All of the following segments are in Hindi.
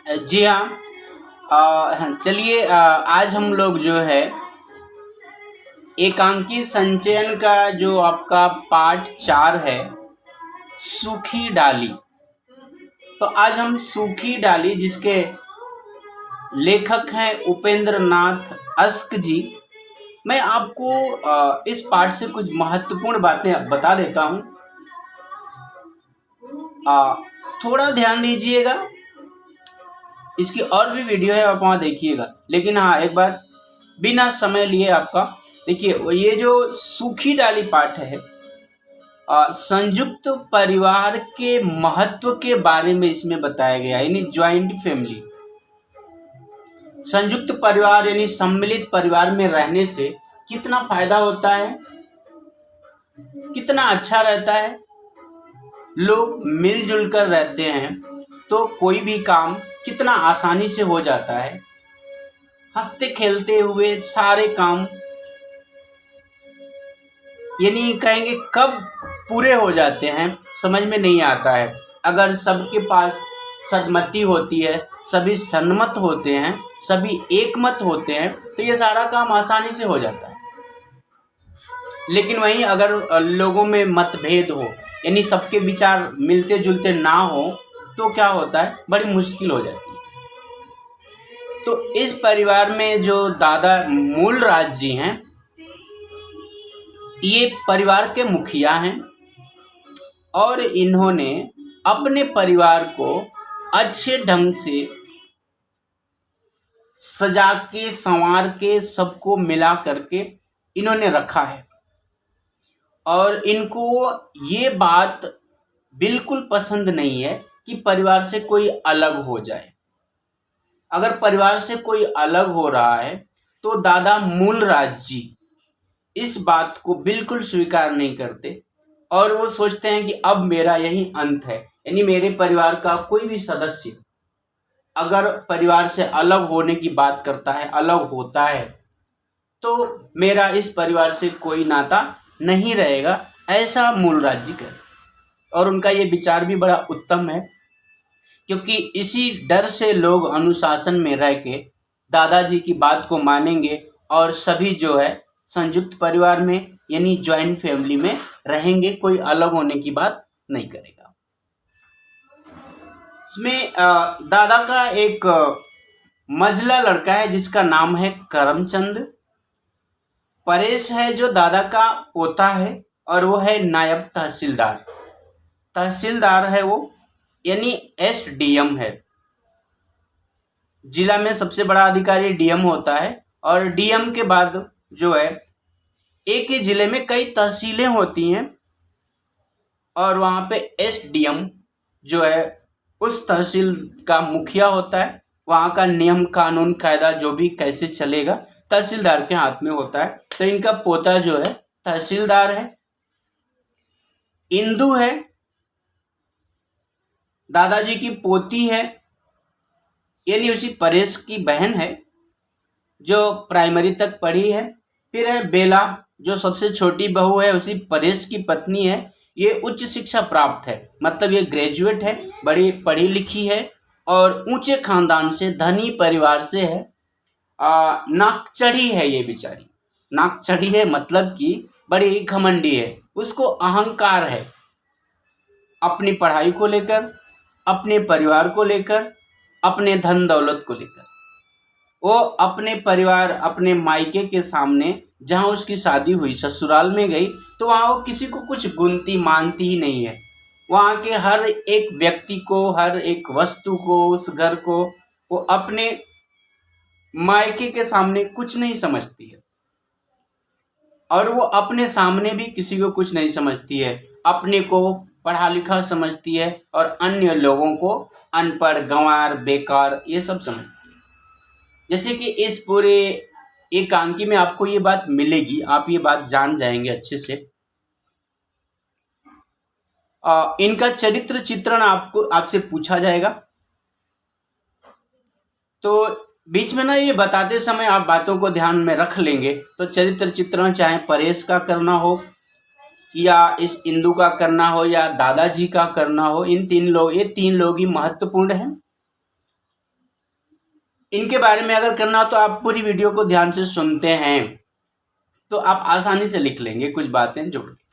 जी हाँ। चलिए, आज हम लोग जो है एकांकी संचयन का जो आपका पार्ट 4 है, सूखी डाली। तो आज हम सूखी डाली, जिसके लेखक हैं उपेंद्र नाथ अश्क जी। मैं आपको इस पार्ट से कुछ महत्वपूर्ण बातें बता देता हूँ। थोड़ा ध्यान दीजिएगा, इसकी और भी वीडियो है, आप वहाँ देखिएगा। लेकिन हाँ, एक बार बिना समय लिए आपका देखिए, ये जो सूखी डाली पाठ है, संयुक्त परिवार के महत्व के बारे में इसमें बताया गया है। यानी ज्वाइंट फैमिली, संयुक्त परिवार यानी सम्मिलित परिवार में रहने से कितना फायदा होता है, कितना अच्छा रहता है। लोग मिलजुल कर रहते हैं तो कोई भी काम कितना आसानी से हो जाता है। हंसते खेलते हुए सारे काम, यानी कहेंगे कब पूरे हो जाते हैं समझ में नहीं आता है। अगर सबके पास सहमति होती है, सभी सन्मत होते हैं, सभी एकमत होते हैं, तो ये सारा काम आसानी से हो जाता है। लेकिन वहीं अगर लोगों में मतभेद हो, यानी सबके विचार मिलते जुलते ना हो, तो क्या होता है, बड़ी मुश्किल हो जाती है। तो इस परिवार में जो दादा मूलराज जी हैं, ये परिवार के मुखिया हैं और इन्होंने अपने परिवार को अच्छे ढंग से सजा के संवार के सबको मिला करके इन्होंने रखा है। और इनको ये बात बिल्कुल पसंद नहीं है कि परिवार से कोई अलग हो जाए। अगर परिवार से कोई अलग हो रहा है तो दादा मूलराज जी इस बात को बिल्कुल स्वीकार नहीं करते और वो सोचते हैं कि अब मेरा यही अंत है। यानी मेरे परिवार का कोई भी सदस्य अगर परिवार से अलग होने की बात करता है, अलग होता है, तो मेरा इस परिवार से कोई नाता नहीं रहेगा, ऐसा मूलराज जी कहते। और उनका ये विचार भी बड़ा उत्तम है, क्योंकि इसी डर से लोग अनुशासन में रह के दादाजी की बात को मानेंगे और सभी जो है संयुक्त परिवार में यानी ज्वाइंट फैमिली में रहेंगे, कोई अलग होने की बात नहीं करेगा। इसमें दादा का एक मझला लड़का है जिसका नाम है करमचंद। परेश है जो दादा का पोता है और वो है नायब तहसीलदार। तहसीलदार है वो, यानी एसडीएम है। जिला में सबसे बड़ा अधिकारी डीएम होता है और डीएम के बाद जो है एक ही जिले में कई तहसीलें होती हैं और वहाँ पे एसडीएम जो है उस तहसील का मुखिया होता है। वहाँ का नियम कानून कायदा जो भी कैसे चलेगा तहसीलदार के हाथ में होता है। तो इनका पोता जो है तहसीलदार है। इंदु है दादाजी की पोती है, यानी उसी परेश की बहन है जो प्राइमरी तक पढ़ी है। फिर है बेला जो सबसे छोटी बहू है, उसी परेश की पत्नी है। ये उच्च शिक्षा प्राप्त है, मतलब ये ग्रेजुएट है, बड़ी पढ़ी लिखी है और ऊंचे खानदान से, धनी परिवार से है। नाक चढ़ी है ये बेचारी। नाक चढ़ी है मतलब कि बड़ी घमंडी है, उसको अहंकार है अपनी पढ़ाई को लेकर, अपने परिवार को लेकर, अपने धन दौलत को लेकर। वो अपने परिवार, अपने मायके के सामने जहाँ उसकी शादी हुई ससुराल में गई तो वहाँ वो किसी को कुछ गुनती मानती ही नहीं है। वहाँ के हर एक व्यक्ति को, हर एक वस्तु को, उस घर को वो अपने मायके के सामने कुछ नहीं समझती है और वो अपने सामने भी किसी को कुछ नहीं समझती है। अपने को पढ़ा लिखा समझती है और अन्य लोगों को अनपढ़, गंवार, बेकार, ये सब समझती है। जैसे कि इस पूरे एकांकी में आपको ये बात मिलेगी, आप ये बात जान जाएंगे अच्छे से। इनका चरित्र चित्रण आपसे पूछा जाएगा, तो बीच में ना ये बताते समय आप बातों को ध्यान में रख लेंगे। तो चरित्र चित्रण चाहे परेश का करना हो या इस इंदु का करना हो या दादाजी का करना हो, ये तीन लोग ही महत्वपूर्ण हैं। इनके बारे में अगर करना हो तो आप पूरी वीडियो को ध्यान से सुनते हैं तो आप आसानी से लिख लेंगे कुछ बातें जोड़ के।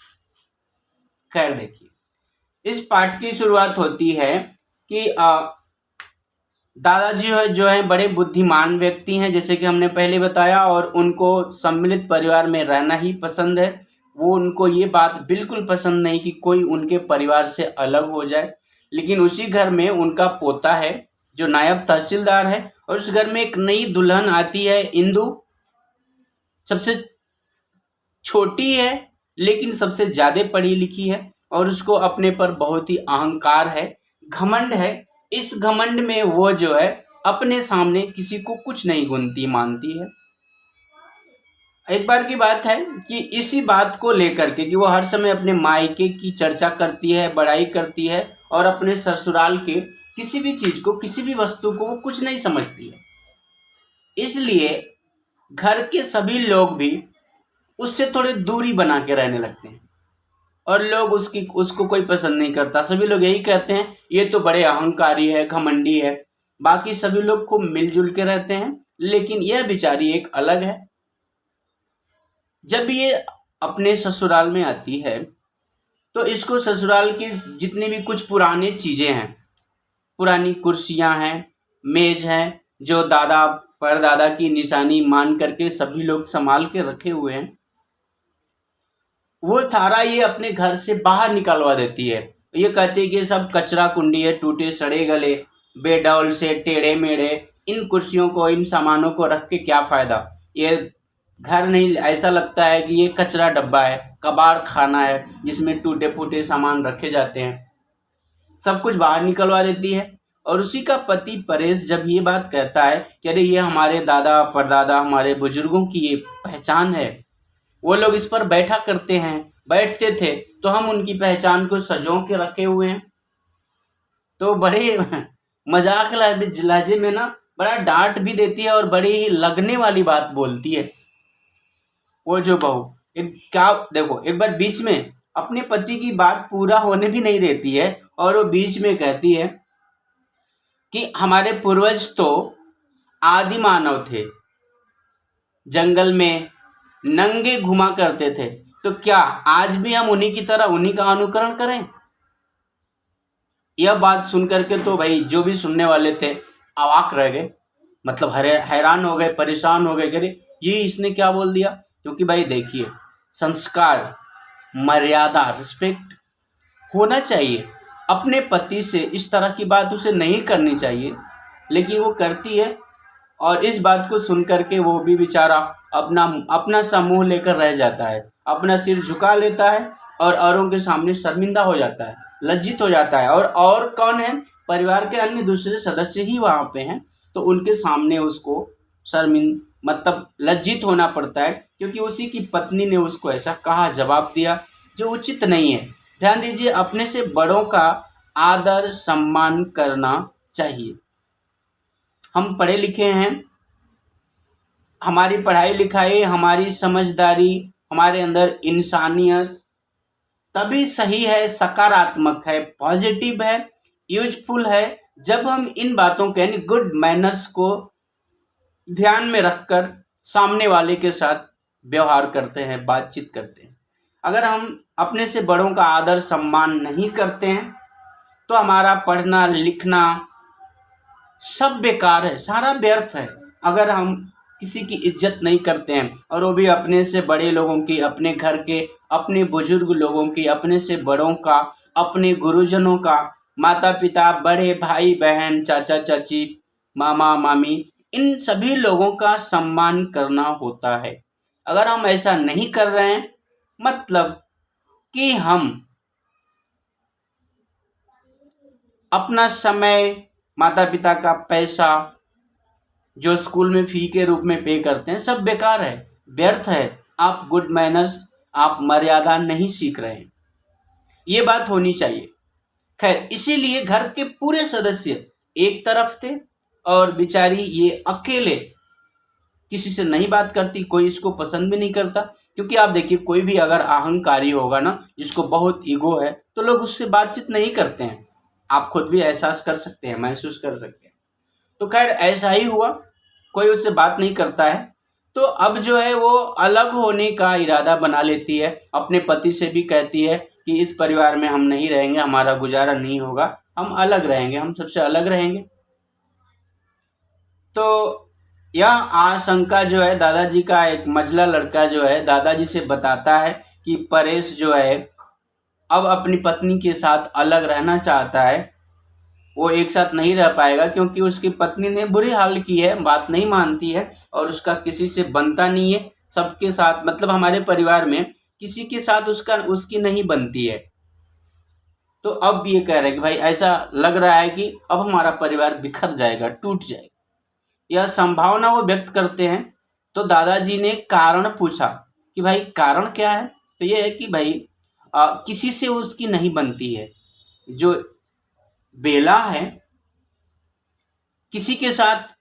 खैर देखिए, इस पाठ की शुरुआत होती है कि दादाजी जो है बड़े बुद्धिमान व्यक्ति हैं, जैसे कि हमने पहले बताया, और उनको सम्मिलित परिवार में रहना ही पसंद है। वो उनको ये बात बिल्कुल पसंद नहीं कि कोई उनके परिवार से अलग हो जाए। लेकिन उसी घर में उनका पोता है जो नायब तहसीलदार है, और उस घर में एक नई दुल्हन आती है, इंदु। सबसे छोटी है लेकिन सबसे ज्यादा पढ़ी लिखी है, और उसको अपने पर बहुत ही अहंकार है, घमंड है। इस घमंड में वो जो है अपने सामने किसी को कुछ नहीं गुनती मानती है। एक बार की बात है कि इसी बात को लेकर के कि वो हर समय अपने मायके की चर्चा करती है, बड़ाई करती है, और अपने ससुराल के किसी भी चीज को, किसी भी वस्तु को वो कुछ नहीं समझती है। इसलिए घर के सभी लोग भी उससे थोड़ी दूरी बना के रहने लगते हैं, और लोग उसको कोई पसंद नहीं करता। सभी लोग यही कहते हैं ये तो बड़े अहंकारी है, घमंडी है। बाकी सभी लोग खूब मिलजुल के रहते हैं, लेकिन यह बेचारी एक अलग है। जब ये अपने ससुराल में आती है तो इसको ससुराल की जितनी भी कुछ पुरानी चीजें हैं, पुरानी कुर्सियां हैं, मेज हैं, जो दादा परदादा की निशानी मान करके सभी लोग संभाल के रखे हुए हैं, वो सारा ये अपने घर से बाहर निकलवा देती है। ये कहती है कि सब कचरा कुंडी है, टूटे सड़े गले बेडौल से टेढ़े मेढ़े इन कुर्सियों को, इन सामानों को रख के क्या फायदा। ये घर नहीं, ऐसा लगता है कि ये कचरा डब्बा है, कबाड़ खाना है जिसमें टूटे फूटे सामान रखे जाते हैं। सब कुछ बाहर निकलवा देती है। और उसी का पति परेश जब ये बात कहता है कि अरे ये हमारे दादा परदादा, हमारे बुजुर्गों की ये पहचान है, वो लोग इस पर बैठते थे तो हम उनकी पहचान को सजो के रखे हुए हैं, तो बड़े मजाक लहजे में ना बड़ा डांट भी देती है और बड़ी ही लगने वाली बात बोलती है वो जो बहू। क्या देखो, एक बार बीच में अपने पति की बात पूरा होने भी नहीं देती है, और वो बीच में कहती है कि हमारे पूर्वज तो आदि मानव थे, जंगल में नंगे घुमा करते थे, तो क्या आज भी हम उन्हीं की तरह उन्हीं का अनुकरण करें। यह बात सुन करके तो भाई जो भी सुनने वाले थे अवाक रह गए, मतलब हैरान हो गए, परेशान हो गए, अरे ये इसने क्या बोल दिया। क्योंकि भाई देखिए, संस्कार, मर्यादा, रिस्पेक्ट होना चाहिए। अपने पति से इस तरह की बात उसे नहीं करनी चाहिए, लेकिन वो करती है। और इस बात को सुन करके वो भी बेचारा अपना सा मुंह लेकर रह जाता है, अपना सिर झुका लेता है और औरों के सामने शर्मिंदा हो जाता है, लज्जित हो जाता है। और कौन है, परिवार के अन्य दूसरे सदस्य ही वहाँ पे हैं, तो उनके सामने उसको मतलब लज्जित होना पड़ता है, क्योंकि उसी की पत्नी ने उसको ऐसा कहा, जवाब दिया जो उचित नहीं है। ध्यान दीजिए, अपने से बड़ों का आदर सम्मान करना चाहिए। हम पढ़े लिखे हैं, हमारी पढ़ाई लिखाई, हमारी समझदारी, हमारे अंदर इंसानियत तभी सही है, सकारात्मक है, पॉजिटिव है, यूजफुल है, जब हम इन बातों के यानी गुड मैनर्स को ध्यान में रखकर सामने वाले के साथ व्यवहार करते हैं, बातचीत करते हैं। अगर हम अपने से बड़ों का आदर सम्मान नहीं करते हैं तो हमारा पढ़ना लिखना सब बेकार है, सारा व्यर्थ है। अगर हम किसी की इज्जत नहीं करते हैं, और वो भी अपने से बड़े लोगों की, अपने घर के, अपने बुजुर्ग लोगों की, अपने से बड़ों का, अपने गुरुजनों का, माता पिता, बड़े भाई बहन, चाचा चाची, मामा मामी, इन सभी लोगों का सम्मान करना होता है। अगर हम ऐसा नहीं कर रहे हैं, मतलब कि हम अपना समय, माता पिता का पैसा जो स्कूल में फी के रूप में पे करते हैं, सब बेकार है, व्यर्थ है। आप गुड मैनर्स, आप मर्यादा नहीं सीख रहे हैं, ये बात होनी चाहिए। खैर, इसीलिए घर के पूरे सदस्य एक तरफ थे और बेचारी ये अकेले, किसी से नहीं बात करती, कोई इसको पसंद भी नहीं करता। क्योंकि आप देखिए, कोई भी अगर अहंकारी होगा ना, जिसको बहुत ईगो है, तो लोग उससे बातचीत नहीं करते हैं। आप खुद भी एहसास कर सकते हैं, महसूस कर सकते हैं। तो खैर ऐसा ही हुआ, कोई उससे बात नहीं करता है। तो अब जो है वो अलग होने का इरादा बना लेती है, अपने पति से भी कहती है कि इस परिवार में हम नहीं रहेंगे, हमारा गुजारा नहीं होगा, हम अलग रहेंगे, हम सबसे अलग रहेंगे। तो यह आशंका जो है दादाजी का एक मझला लड़का जो है दादाजी से बताता है कि परेश जो है अब अपनी पत्नी के साथ अलग रहना चाहता है। वो एक साथ नहीं रह पाएगा क्योंकि उसकी पत्नी ने बुरी हाल की है, बात नहीं मानती है और उसका किसी से बनता नहीं है। सबके साथ मतलब हमारे परिवार में किसी के साथ उसकी नहीं बनती है। तो अब ये कह रहे हैं कि भाई ऐसा लग रहा है कि अब हमारा परिवार बिखर जाएगा, टूट जाएगा, यह संभावना वो व्यक्त करते हैं। तो दादाजी ने कारण पूछा कि भाई कारण क्या है। तो ये है कि भाई किसी से उसकी नहीं बनती है, जो बेला है किसी के साथ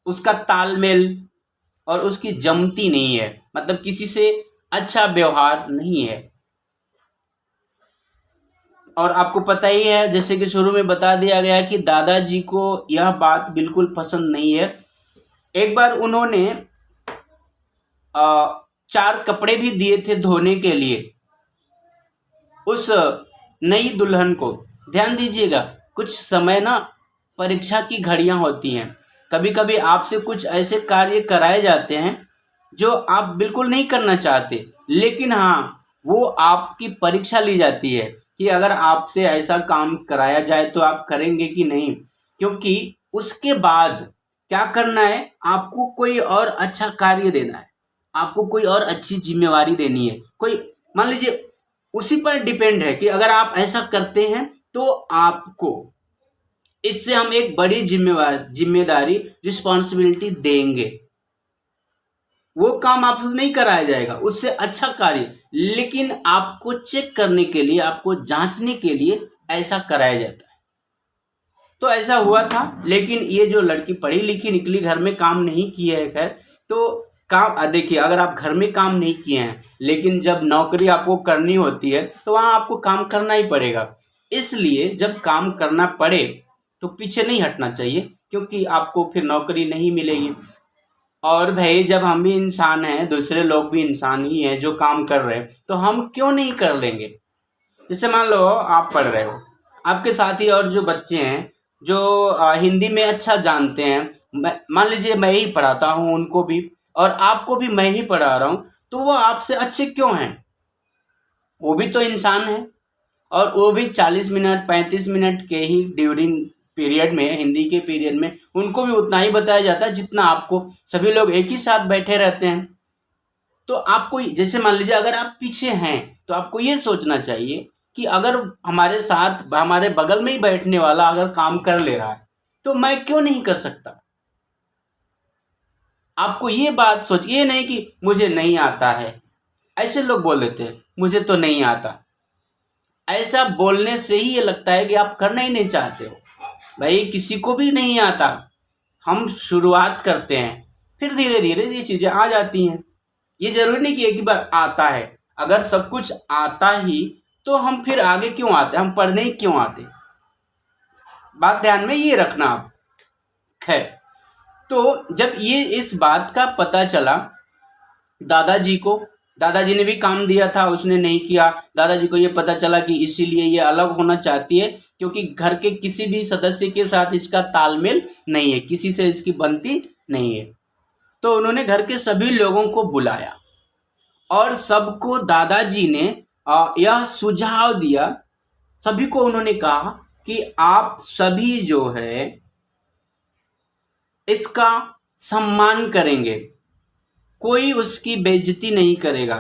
उसका तालमेल और उसकी जमती नहीं है, मतलब किसी से अच्छा व्यवहार नहीं है। और आपको पता ही है जैसे कि शुरू में बता दिया गया कि दादाजी को यह बात बिल्कुल पसंद नहीं है। एक बार उन्होंने 4 कपड़े भी दिए थे धोने के लिए उस नई दुल्हन को। ध्यान दीजिएगा, कुछ समय ना परीक्षा की घड़ियां होती हैं, कभी कभी आपसे कुछ ऐसे कार्य कराए जाते हैं जो आप बिल्कुल नहीं करना चाहते, लेकिन हाँ वो आपकी परीक्षा ली जाती है कि अगर आपसे ऐसा काम कराया जाए तो आप करेंगे कि नहीं, क्योंकि उसके बाद क्या करना है, आपको कोई और अच्छा कार्य देना है, आपको कोई और अच्छी जिम्मेवारी देनी है। कोई मान लीजिए उसी पर डिपेंड है कि अगर आप ऐसा करते हैं तो आपको इससे हम एक बड़ी जिम्मेदारी रिस्पॉन्सिबिलिटी देंगे। वो काम आपसे नहीं कराया जाएगा, उससे अच्छा कार्य, लेकिन आपको चेक करने के लिए, आपको जांचने के लिए ऐसा कराया जाता है। तो ऐसा हुआ था, लेकिन ये जो लड़की पढ़ी लिखी निकली, घर में काम नहीं किया है। खैर तो काम देखिए, अगर आप घर में काम नहीं किए हैं लेकिन जब नौकरी आपको करनी होती है तो वहाँ आपको काम करना ही पड़ेगा। इसलिए जब काम करना पड़े तो पीछे नहीं हटना चाहिए, क्योंकि आपको फिर नौकरी नहीं मिलेगी। और भाई जब हम भी इंसान हैं, दूसरे लोग भी इंसान ही हैं जो काम कर रहे हैं, तो हम क्यों नहीं कर लेंगे। जैसे मान लो आप पढ़ रहे हो, आपके साथी और जो बच्चे हैं जो हिंदी में अच्छा जानते हैं, मान लीजिए मैं ही पढ़ाता हूँ उनको भी और आपको भी मैं ही पढ़ा रहा हूँ, तो वो आपसे अच्छे क्यों हैं। वो भी तो इंसान है और वो भी 40 मिनट 35 मिनट के ही ड्यूरिंग पीरियड में, हिंदी के पीरियड में उनको भी उतना ही बताया जाता है जितना आपको। सभी लोग एक ही साथ बैठे रहते हैं। तो आपको जैसे मान लीजिए अगर आप पीछे हैं तो आपको ये सोचना चाहिए कि अगर हमारे साथ हमारे बगल में ही बैठने वाला अगर काम कर ले रहा है तो मैं क्यों नहीं कर सकता। आपको ये बात सोच, ये नहीं कि मुझे नहीं आता है, ऐसे लोग बोल देते हैं मुझे तो नहीं आता। ऐसा बोलने से ही ये लगता है कि आप करना ही नहीं चाहते हो। भाई किसी को भी नहीं आता, हम शुरुआत करते हैं, फिर धीरे धीरे ये चीजें आ जाती हैं। ये जरूरी नहीं कि एक ही बार आता है। अगर सब कुछ आता ही तो हम फिर आगे क्यों आते, हम पढ़ने ही क्यों आते। बात ध्यान में ये रखना आप। खैर तो जब ये इस बात का पता चला दादाजी को, दादाजी ने भी काम दिया था, उसने नहीं किया। दादाजी को ये पता चला कि इसीलिए ये अलग होना चाहती है, क्योंकि घर के किसी भी सदस्य के साथ इसका तालमेल नहीं है, किसी से इसकी बनती नहीं है। तो उन्होंने घर के सभी लोगों को बुलाया और सबको दादाजी ने यह सुझाव दिया। सभी को उन्होंने कहा कि आप सभी जो है इसका सम्मान करेंगे, कोई उसकी बेइज्जती नहीं करेगा,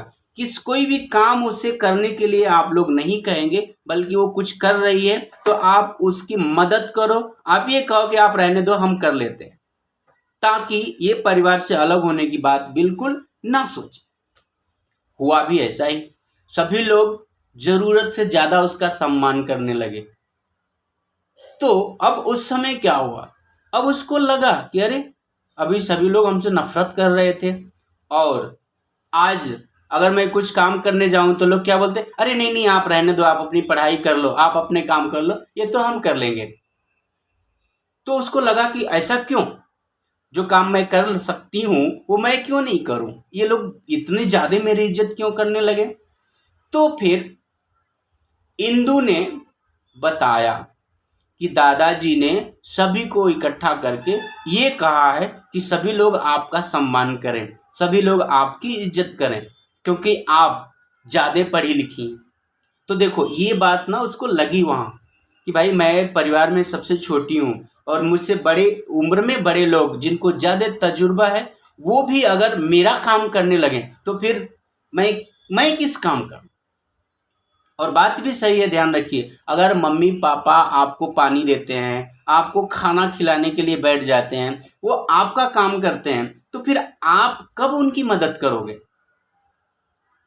कोई भी काम उससे करने के लिए आप लोग नहीं कहेंगे, बल्कि वो कुछ कर रही है तो आप उसकी मदद करो। आप ये कहो कि आप रहने दो, हम कर लेते हैं, ताकि ये परिवार से अलग होने की बात बिल्कुल ना सोचे। हुआ भी ऐसा ही, सभी लोग जरूरत से ज्यादा उसका सम्मान करने लगे। तो अब उस समय क्या हुआ, अब उसको लगा कि अरे अभी सभी लोग हमसे नफरत कर रहे थे और आज अगर मैं कुछ काम करने जाऊं तो लोग क्या बोलते, अरे नहीं नहीं आप रहने दो, आप अपनी पढ़ाई कर लो, आप अपने काम कर लो, ये तो हम कर लेंगे। तो उसको लगा कि ऐसा क्यों, जो काम मैं कर सकती हूँ वो मैं क्यों नहीं करूँ, ये लोग इतनी ज्यादा मेरी इज्जत क्यों करने लगे। तो फिर इंदु ने बताया कि दादाजी ने सभी को इकट्ठा करके ये कहा है कि सभी लोग आपका सम्मान करें, सभी लोग आपकी इज्जत करें, क्योंकि आप ज्यादा पढ़ी लिखी हैं। तो देखो ये बात ना उसको लगी वहाँ कि भाई मैं परिवार में सबसे छोटी हूँ और मुझसे बड़े उम्र में बड़े लोग जिनको ज्यादा तजुर्बा है वो भी अगर मेरा काम करने लगे तो फिर मैं किस काम का। और बात भी सही है, ध्यान रखिए, अगर मम्मी पापा आपको पानी देते हैं, आपको खाना खिलाने के लिए बैठ जाते हैं, वो आपका काम करते हैं, तो फिर आप कब उनकी मदद करोगे।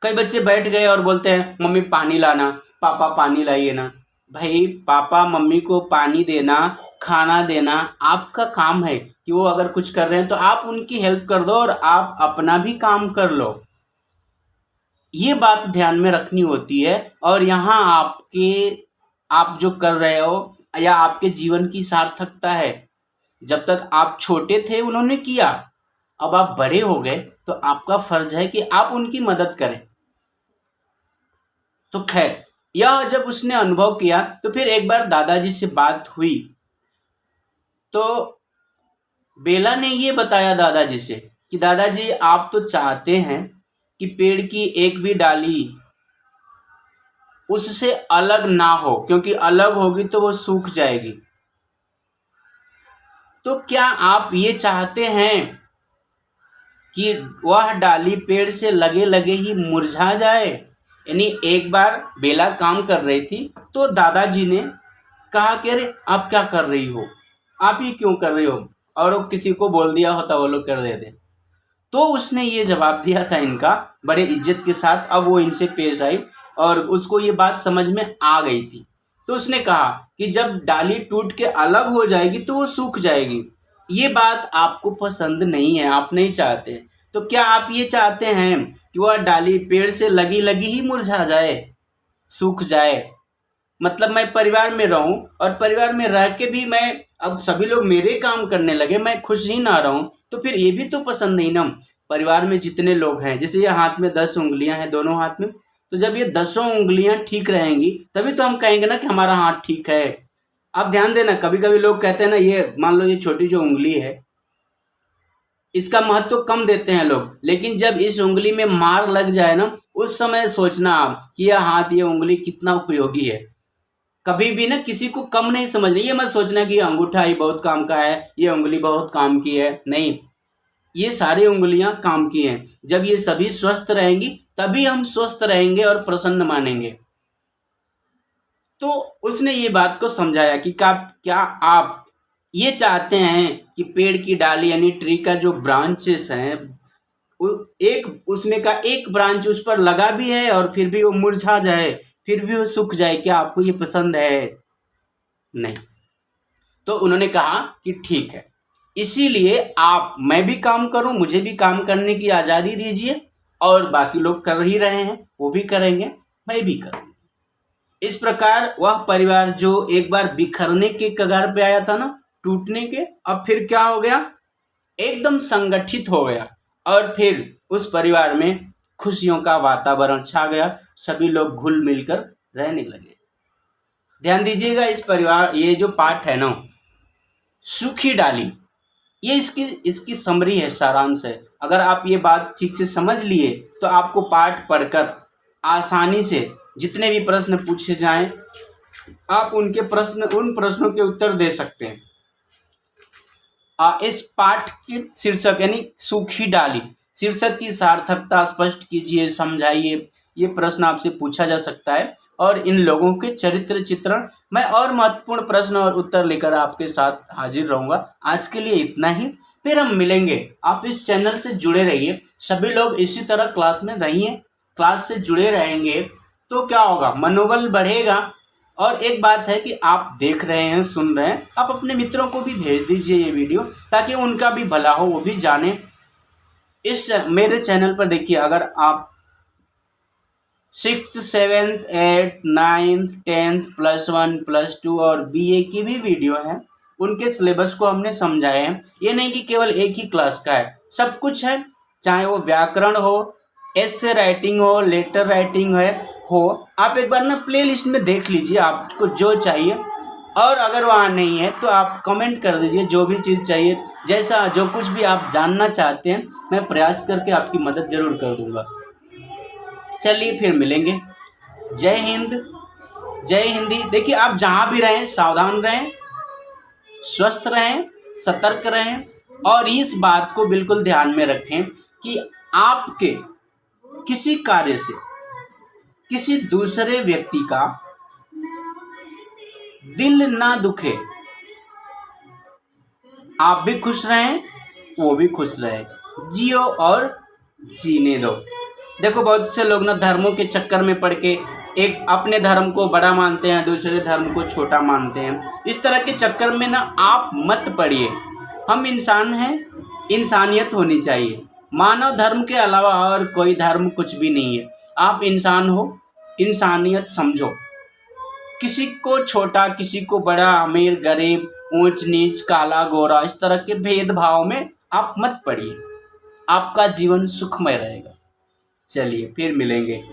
कई बच्चे बैठ गए और बोलते हैं मम्मी पानी लाना, पापा पानी लाइए ना। भाई पापा मम्मी को पानी देना, खाना देना आपका काम है कि वो अगर कुछ कर रहे हैं तो आप उनकी हेल्प कर दो और आप अपना भी काम कर लो। ये बात ध्यान में रखनी होती है। और यहाँ आप जो कर रहे हो या आपके जीवन की सार्थकता है, जब तक आप छोटे थे उन्होंने किया, अब आप बड़े हो गए तो आपका फर्ज है कि आप उनकी मदद करें। तो खैर यह जब उसने अनुभव किया तो फिर एक बार दादाजी से बात हुई तो बेला ने ये बताया दादाजी से कि दादाजी आप तो चाहते हैं कि पेड़ की एक भी डाली उससे अलग ना हो, क्योंकि अलग होगी तो वो सूख जाएगी। तो क्या आप ये चाहते हैं कि वह डाली पेड़ से लगे लगे ही मुरझा जाए। यानी एक बार बेला काम कर रही थी तो दादाजी ने कहा कि अरे आप क्या कर रही हो, आप ये क्यों कर रही हो, और वो किसी को बोल दिया होता वो लोग कर देते। तो उसने ये जवाब दिया था इनका बड़े इज्जत के साथ। अब वो इनसे पेश आई और उसको ये बात समझ में आ गई थी। तो उसने कहा कि जब डाली टूट के अलग हो जाएगी तो वो सूख जाएगी। ये बात आपको पसंद नहीं है, आप नहीं चाहते। तो क्या आप ये चाहते हैं कि वह डाली पेड़ से लगी लगी ही मुरझा जाए, सूख जाए। मतलब मैं परिवार में रहूं और परिवार में रह के भी मैं अब सभी लोग मेरे काम करने लगे, मैं खुश ही ना रहूं, तो फिर ये भी तो पसंद नहीं ना। परिवार में जितने लोग हैं, जैसे ये हाथ में 10 उंगलियां हैं दोनों हाथ में, तो जब ये 10 उंगलियां ठीक रहेंगी तभी तो हम कहेंगे ना कि हमारा हाथ ठीक है। अब ध्यान देना, कभी कभी लोग कहते हैं ना, ये मान लो ये छोटी जो उंगली है इसका महत्व तो कम देते हैं लोग, लेकिन जब इस उंगली में मार लग जाए ना उस समय सोचना आप कि यह हाथ, ये उंगली कितना उपयोगी है। कभी भी ना किसी को कम नहीं समझना, ये मत सोचना कि अंगूठा ही बहुत काम का है, ये उंगली बहुत काम की है। नहीं, ये सारी उंगलियां काम की हैं। जब ये सभी स्वस्थ रहेंगी तभी हम स्वस्थ रहेंगे और प्रसन्न मानेंगे। तो उसने ये बात को समझाया कि क्या आप ये चाहते हैं कि पेड़ की डाली यानी ट्री का जो ब्रांचेस हैं, एक उसमें का एक ब्रांच उस पर लगा भी है और फिर भी वो मुरझा जाए, फिर भी वो सूख जाए, क्या आपको ये पसंद है? नहीं। तो उन्होंने कहा कि ठीक है, इसीलिए मैं भी काम करूं, मुझे भी काम करने की आजादी दीजिए, और बाकी लोग कर ही रहे हैं वो भी करेंगे, मैं भी करूंगा। इस प्रकार वह परिवार जो एक बार बिखरने के कगार पे आया था ना, टूटने के, अब फिर क्या हो गया, एकदम संगठित हो गया और फिर उस परिवार में खुशियों का वातावरण छा गया, सभी लोग घुल मिलकर रहने लगे। ध्यान दीजिएगा, इस परिवार, ये जो पाठ है ना सूखी डाली, ये इसकी समरी है, सारांश है। अगर आप ये बात ठीक से समझ लिए तो आपको पाठ पढ़कर आसानी से जितने भी प्रश्न पूछे जाएं आप उन प्रश्नों के उत्तर दे सकते हैं। इस पाठ की शीर्षक यानी सूखी डाली, शीर्षक की सार्थकता स्पष्ट कीजिए, समझाइए, ये प्रश्न आपसे पूछा जा सकता है। और इन लोगों के चरित्र चित्रण मैं और महत्वपूर्ण प्रश्न और उत्तर लेकर आपके साथ हाजिर रहूंगा। आज के लिए इतना ही, फिर हम मिलेंगे। आप इस चैनल से जुड़े रहिए, सभी लोग इसी तरह क्लास में रहिए, क्लास से जुड़े रहेंगे तो क्या होगा, मनोबल बढ़ेगा। और एक बात है कि आप देख रहे हैं, सुन रहे हैं, आप अपने मित्रों को भी भेज दीजिए ये वीडियो, ताकि उनका भी भला हो, वो भी जाने। इस मेरे चैनल पर देखिए, अगर आप 6th 7th 8th 9th 10th +1 +2 और BA की भी वीडियो है, उनके सिलेबस को हमने समझाया है। ये नहीं कि केवल एक ही क्लास का है, सब कुछ है, चाहे वो व्याकरण हो, एसे राइटिंग हो, लेटर राइटिंग हो। आप एक बार ना प्ले लिस्ट में देख लीजिए आपको जो चाहिए, और अगर वहाँ नहीं है तो आप कमेंट कर दीजिए जो भी चीज़ चाहिए, जैसा जो कुछ भी आप जानना चाहते हैं, मैं प्रयास करके आपकी मदद ज़रूर कर दूँगा। चलिए फिर मिलेंगे। जय हिंद, जय हिंदी। देखिए आप जहाँ भी रहें सावधान रहें, स्वस्थ रहें, सतर्क रहें, और इस बात को बिल्कुल ध्यान में रखें कि आपके किसी कार्य से किसी दूसरे व्यक्ति का दिल ना दुखे। आप भी खुश रहें, वो भी खुश रहे, जियो और जीने दो। देखो बहुत से लोग ना धर्मों के चक्कर में पड़ के एक अपने धर्म को बड़ा मानते हैं, दूसरे धर्म को छोटा मानते हैं। इस तरह के चक्कर में ना आप मत पड़िए। हम इंसान हैं, इंसानियत होनी चाहिए। मानव धर्म के अलावा और कोई धर्म कुछ भी नहीं है। आप इंसान हो, इंसानियत समझो। किसी को छोटा, किसी को बड़ा, अमीर गरीब, ऊंच नीच, काला गोरा, इस तरह के भेदभाव में आप मत पड़िए। आपका जीवन सुखमय रहेगा। चलिए फिर मिलेंगे।